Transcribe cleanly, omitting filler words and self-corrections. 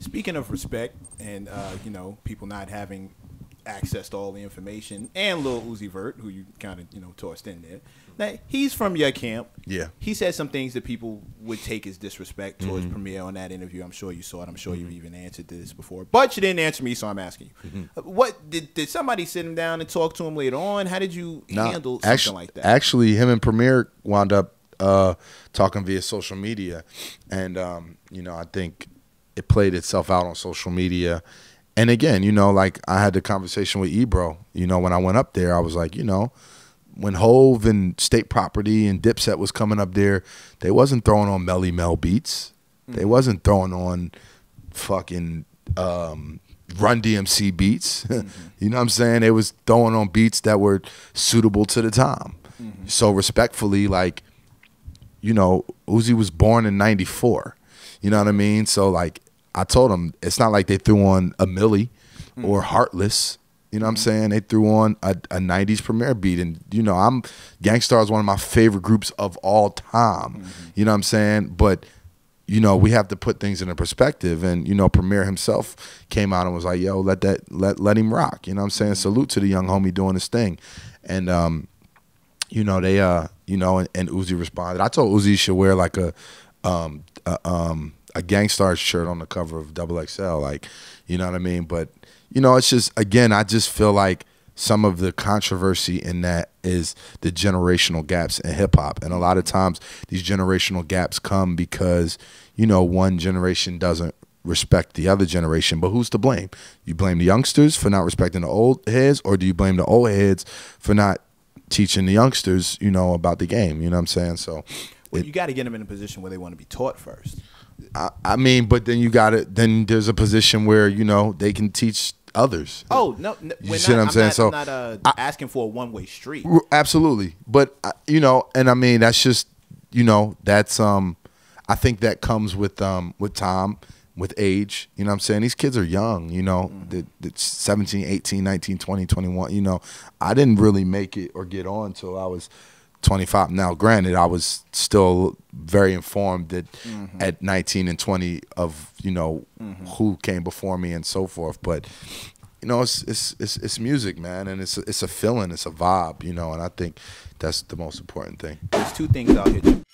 Speaking of respect and you know, people not having access to all the information, and Lil Uzi Vert, who you kind of, you know, tossed in there. Now, he's from your camp. Yeah. He said some things that people would take as disrespect towards Premier on that interview. I'm sure you saw it. I'm sure you even answered this before. But you didn't answer me, so I'm asking you. What did somebody sit him down and talk to him later on? How did you handle something like that? Actually, him and Premier wound up talking via social media. And, you know, I think it played itself out on social media. And again, you know, like I had the conversation with Ebro, you know, when I went up there, I was like, you know, when Hove and State Property and Dipset was coming up there, they wasn't throwing on Melly Mel beats. They wasn't throwing on fucking Run DMC beats. You know what I'm saying? They was throwing on beats that were suitable to the time. So respectfully, like, you know, Uzi was born in 94. You know what I mean? So like, I told him it's not like they threw on a Millie or Heartless. You know what I'm saying? They threw on a 90s Premier beat. And, you know, Gangstar is one of my favorite groups of all time. You know what I'm saying? But, you know, we have to put things in a perspective. And, you know, Premier himself came out and was like, yo, let him rock. You know what I'm saying? Salute to the young homie doing his thing. And, you know, they, you know, and Uzi responded. I told Uzi he should wear like a Gangstar shirt on the cover of XXL, like, you know what I mean? But, you know, it's just, again, I just feel like some of the controversy in that is the generational gaps in hip hop. And a lot of times these generational gaps come because, you know, one generation doesn't respect the other generation. But who's to blame? You blame the youngsters for not respecting the old heads, or do you blame the old heads for not teaching the youngsters, you know, about the game? You know what I'm saying? So, well, you got to get them in a position where they want to be taught first. I mean, but then you got it. Then there's a position where, you know, they can teach others. Oh no, you see what I'm saying? So I'm not asking for a one-way street. Absolutely, but you know, and I mean, that's just, you know, that's I think that comes with time, with age. You know what I'm saying? These kids are young. You know, it's 17, 18, 19, 20, 21. You know, I didn't really make it or get on until I was 25. Now, granted, I was still very informed that at 19 and 20 of, you know, who came before me and so forth. But, you know, it's music, man, and it's a feeling, it's a vibe, you know, and I think that's the most important thing. There's two things I'll hit you